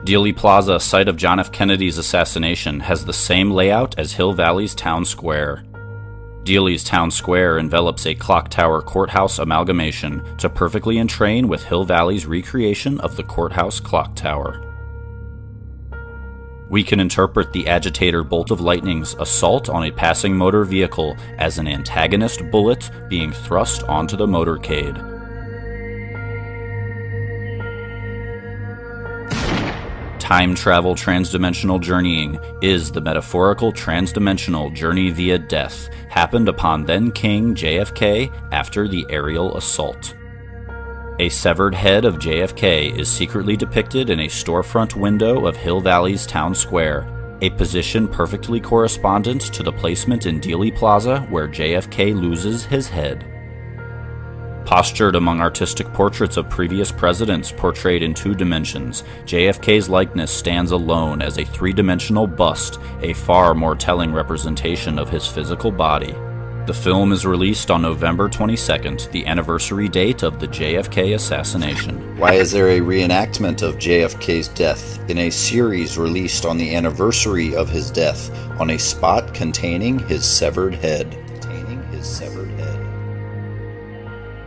Dealey Plaza, site of John F. Kennedy's assassination, has the same layout as Hill Valley's Town Square. Dealey's Town Square envelops a clock tower courthouse amalgamation to perfectly entrain with Hill Valley's recreation of the courthouse clock tower. We can interpret the agitator bolt of lightning's assault on a passing motor vehicle as an antagonist bullet being thrust onto the motorcade. Time travel transdimensional journeying is the metaphorical transdimensional journey via death happened upon then King JFK after the aerial assault. A severed head of JFK is secretly depicted in a storefront window of Hill Valley's Town Square, a position perfectly correspondent to the placement in Dealey Plaza where JFK loses his head. Postured among artistic portraits of previous presidents portrayed in 2 dimensions, JFK's likeness stands alone as a 3-dimensional bust, a far more telling representation of his physical body. The film is released on November 22nd, the anniversary date of the JFK assassination. Why is there a reenactment of JFK's death in a series released on the anniversary of his death on a spot containing his severed head?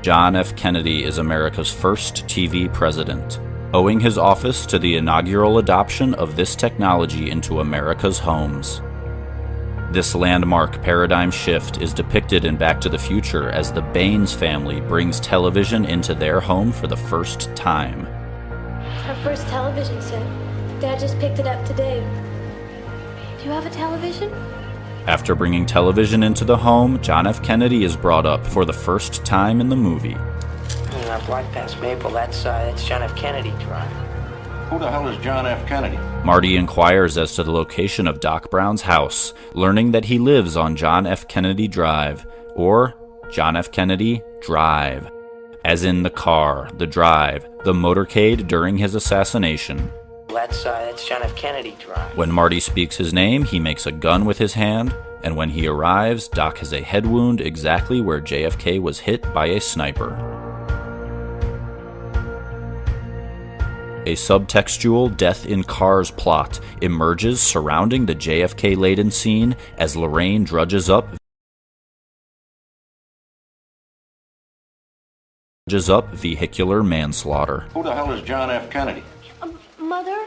John F. Kennedy is America's first TV president, owing his office to the inaugural adoption of this technology into America's homes. This landmark paradigm shift is depicted in Back to the Future as the Baines family brings television into their home for the first time. Our first television set. Dad just picked it up today. Do you have a television? After bringing television into the home, John F. Kennedy is brought up for the first time in the movie. Right past Maple, that's John F. Kennedy Drive. Who the hell is John F. Kennedy? Marty inquires as to the location of Doc Brown's house, learning that he lives on John F. Kennedy Drive, or John F. Kennedy Drive, as in the car, the drive, the motorcade during his assassination. That's John F. Kennedy Drive. When Marty speaks his name, he makes a gun with his hand, and when he arrives, Doc has a head wound exactly where JFK was hit by a sniper. A subtextual death in cars plot emerges surrounding the JFK-laden scene as Lorraine drudges up vehicular manslaughter. Who the hell is John F. Kennedy? Mother,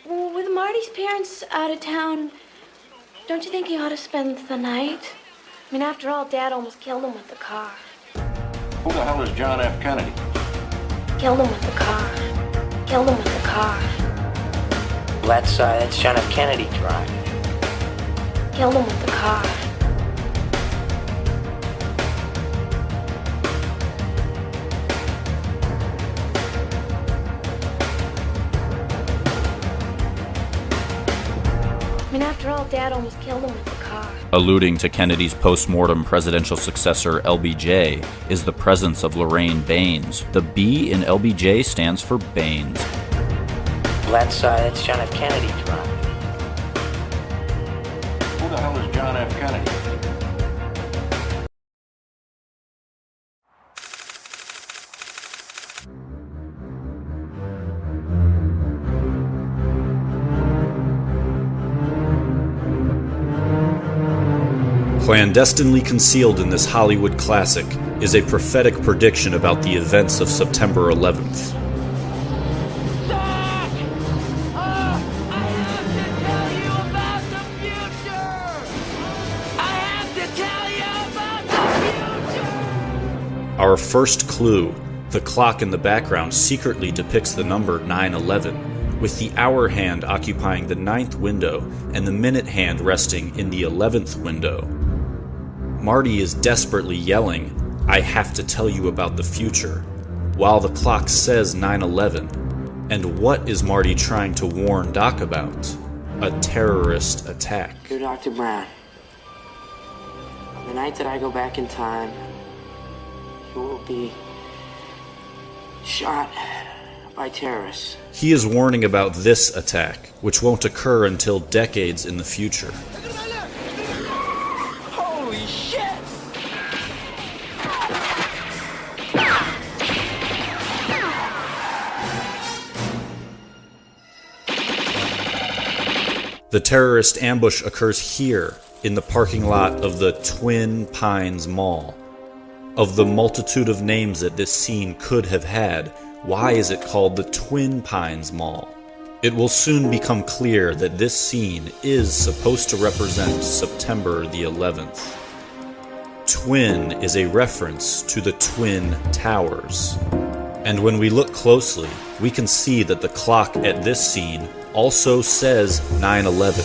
with Marty's parents out of town, don't you think he ought to spend the night? I mean, after all, Dad almost killed him with the car. Who the hell is John F. Kennedy? Killed him with the car. Killed him with the car. That's John F. Kennedy Drive. Killed him with the car. I mean, after all, Dad almost killed him with the car. Alluding to Kennedy's post-mortem presidential successor, LBJ, is the presence of Lorraine Baines. The B in LBJ stands for Baines. That's John F. Kennedy Drive. Who the hell is John F. Kennedy? Clandestinely concealed in this Hollywood classic is a prophetic prediction about the events of September 11th. Doc! I have to tell you about the future! I have to tell you about the future! Our first clue, the clock in the background secretly depicts the number 9/11, with the hour hand occupying the 9th window and the minute hand resting in the 11th window. Marty is desperately yelling, "I have to tell you about the future," while the clock says 9/11. And what is Marty trying to warn Doc about? A terrorist attack. Dear Dr. Brown, the night that I go back in time, you will be shot by terrorists. He is warning about this attack, which won't occur until decades in the future. Holy shit! The terrorist ambush occurs here, in the parking lot of the Twin Pines Mall. Of the multitude of names that this scene could have had, why is it called the Twin Pines Mall? It will soon become clear that this scene is supposed to represent September the 11th. Twin is a reference to the Twin Towers. And when we look closely, we can see that the clock at this scene also says 9/11.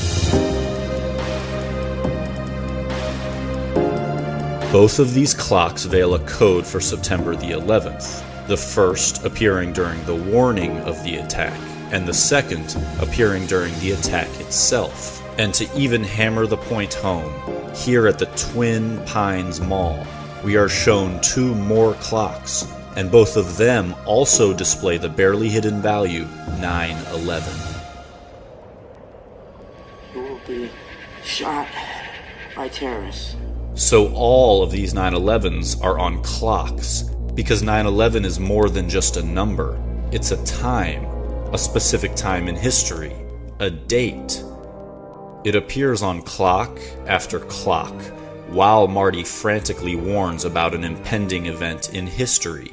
Both of these clocks veil a code for September the 11th, the first appearing during the warning of the attack, and the second appearing during the attack itself. And to even hammer the point home, here at the Twin Pines Mall, we are shown two more clocks, and both of them also display the barely hidden value 9/11. You will be shot by terrorists. So all of these 9/11s are on clocks, because 9/11 is more than just a number. It's a time, a specific time in history, a date. It appears on clock after clock, while Marty frantically warns about an impending event in history.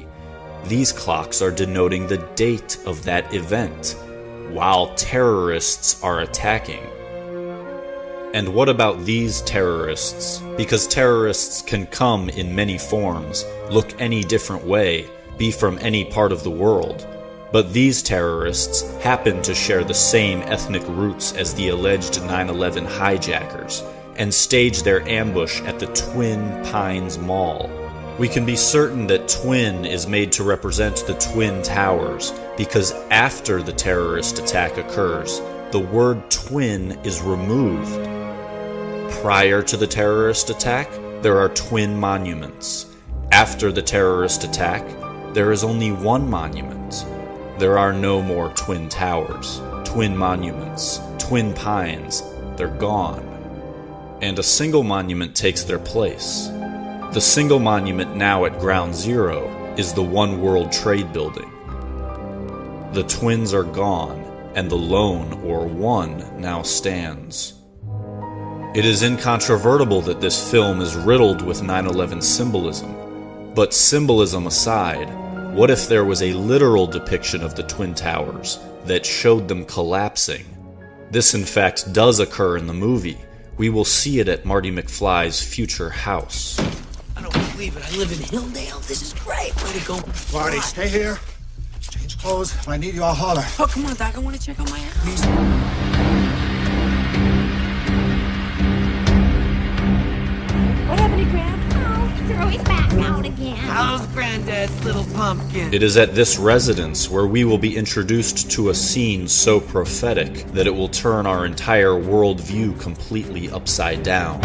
These clocks are denoting the date of that event, while terrorists are attacking. And what about these terrorists? Because terrorists can come in many forms, look any different way, be from any part of the world. But these terrorists happen to share the same ethnic roots as the alleged 9/11 hijackers, and stage their ambush at the Twin Pines Mall. We can be certain that Twin is made to represent the Twin Towers, because after the terrorist attack occurs, the word twin is removed. Prior to the terrorist attack, there are twin monuments. After the terrorist attack, there is only one monument. There are no more twin towers, twin monuments, twin pines. They're gone. And a single monument takes their place. The single monument now at Ground Zero is the One World Trade Building. The twins are gone, and the lone, or one, now stands. It is incontrovertible that this film is riddled with 9/11 symbolism. But symbolism aside, what if there was a literal depiction of the Twin Towers that showed them collapsing? This in fact does occur in the movie. We will see it at Marty McFly's future house. I don't believe it. I live in Hilldale. This is great. Way to go. Marty, stay here. Change clothes. If I need you, I'll holler. Oh, come on, Doc. I want to check out my house. Please. What happened to Grandpa? Throw his back out again. How's Granddad's little pumpkin? It is at this residence where we will be introduced to a scene so prophetic that it will turn our entire worldview completely upside down.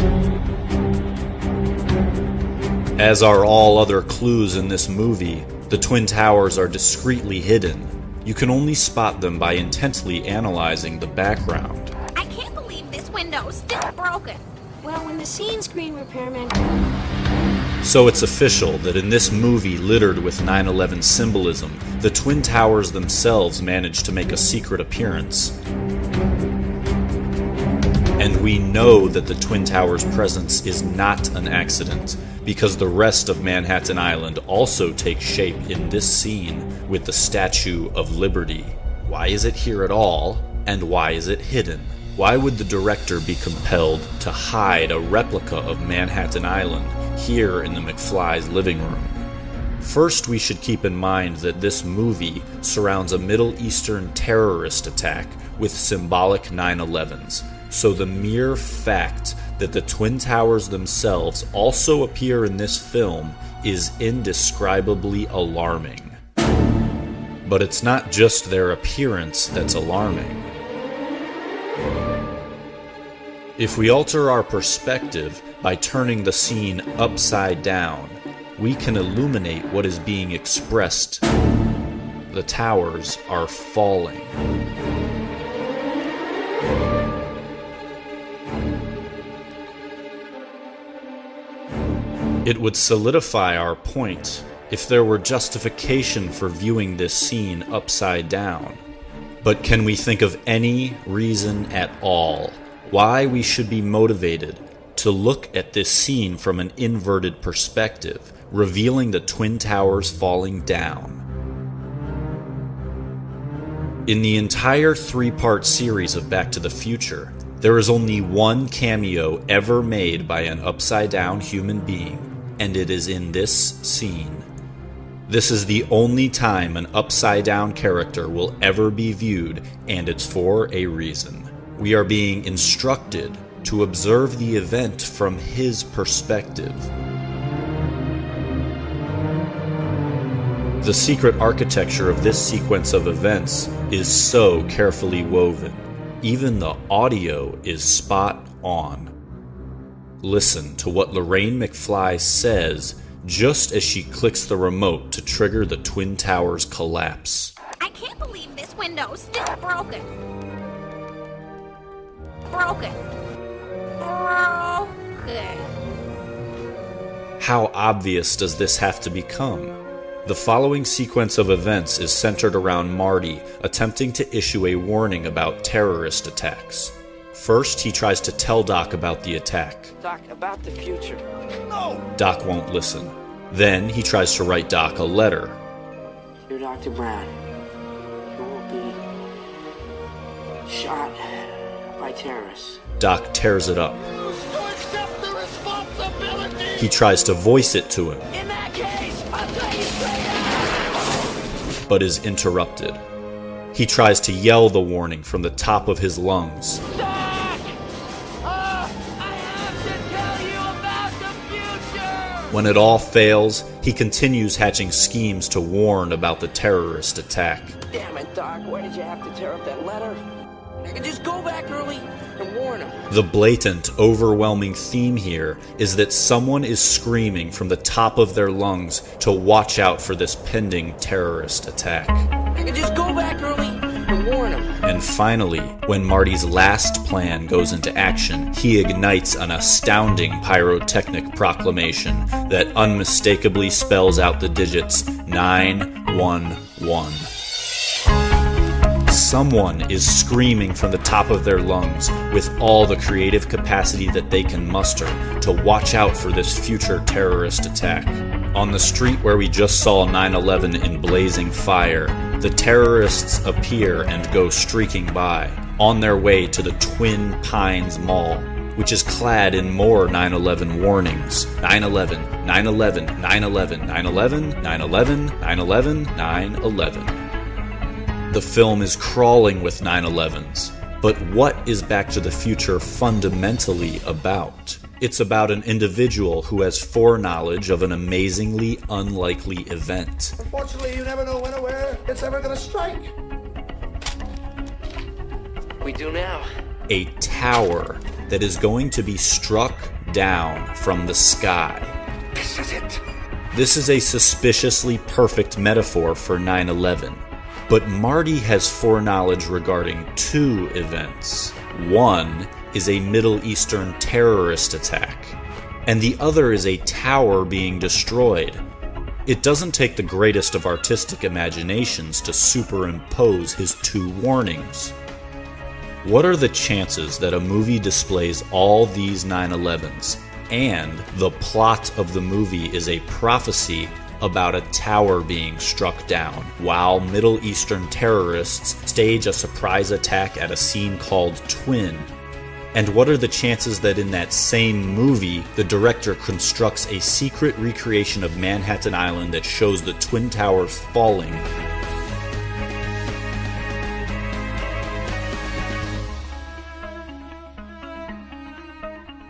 As are all other clues in this movie, the Twin Towers are discreetly hidden. You can only spot them by intently analyzing the background. I can't believe this window's still broken. Well, when the scene screen repairman... So it's official that in this movie littered with 9/11 symbolism, the Twin Towers themselves managed to make a secret appearance. And we know that the Twin Towers' presence is not an accident, because the rest of Manhattan Island also takes shape in this scene with the Statue of Liberty. Why is it here at all, and why is it hidden? Why would the director be compelled to hide a replica of Manhattan Island here in the McFly's living room? First, we should keep in mind that this movie surrounds a Middle Eastern terrorist attack with symbolic 9/11s, so the mere fact that the Twin Towers themselves also appear in this film is indescribably alarming. But it's not just their appearance that's alarming. If we alter our perspective by turning the scene upside down, we can illuminate what is being expressed. The towers are falling. It would solidify our point if there were justification for viewing this scene upside down. But can we think of any reason at all why we should be motivated to look at this scene from an inverted perspective, revealing the Twin Towers falling down. In the entire 3-part series of Back to the Future, there is only one cameo ever made by an upside-down human being, and it is in this scene. This is the only time an upside-down character will ever be viewed, and it's for a reason. We are being instructed to observe the event from his perspective. The secret architecture of this sequence of events is so carefully woven. Even the audio is spot on. Listen to what Lorraine McFly says just as she clicks the remote to trigger the Twin Towers collapse. I can't believe this window's still broken. Broken. How obvious does this have to become? The following sequence of events is centered around Marty attempting to issue a warning about terrorist attacks. First, he tries to tell Doc about the attack. Doc, about the future. No! Doc won't listen. Then, he tries to write Doc a letter. Dear Dr. Brown, you will be shot by terrorists. Doc tears it up. To accept the responsibility! He tries to voice it to him, In that case, I'll tell you straight out! but is interrupted. He tries to yell the warning from the top of his lungs. Doc! I have to tell you about the future! When it all fails, he continues hatching schemes to warn about the terrorist attack. Damn it, Doc, why did you have to tear up that letter? I could just go back early and warn him. The blatant, overwhelming theme here is that someone is screaming from the top of their lungs to watch out for this pending terrorist attack. I could just go back early and warn him. And finally, when Marty's last plan goes into action, he ignites an astounding pyrotechnic proclamation that unmistakably spells out the digits 911. Someone is screaming from the top of their lungs with all the creative capacity that they can muster to watch out for this future terrorist attack. On the street where we just saw 9/11 in blazing fire, the terrorists appear and go streaking by, on their way to the Twin Pines Mall, which is clad in more 9/11 warnings. 9/11, 9/11, 9/11, 9/11, 9/11, 9/11, 9/11. The film is crawling with 9/11s. But what is Back to the Future fundamentally about? It's about an individual who has foreknowledge of an amazingly unlikely event. Unfortunately, you never know when or where it's ever gonna strike. We do now. A tower that is going to be struck down from the sky. This is it. This is a suspiciously perfect metaphor for 9/11. But Marty has foreknowledge regarding two events. One is a Middle Eastern terrorist attack, and the other is a tower being destroyed. It doesn't take the greatest of artistic imaginations to superimpose his two warnings. What are the chances that a movie displays all these 9/11s, and the plot of the movie is a prophecy about a tower being struck down, while Middle Eastern terrorists stage a surprise attack at a scene called Twin? And what are the chances that in that same movie, the director constructs a secret recreation of Manhattan Island that shows the Twin Towers falling?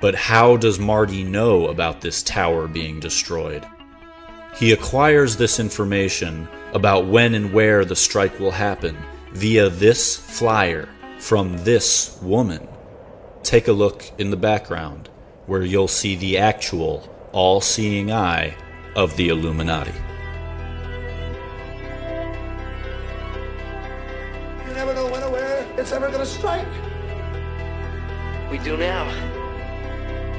But how does Marty know about this tower being destroyed? He acquires this information about when and where the strike will happen via this flyer from this woman. Take a look in the background, where you'll see the actual, all-seeing eye of the Illuminati. You never know when or where it's ever gonna strike. We do now.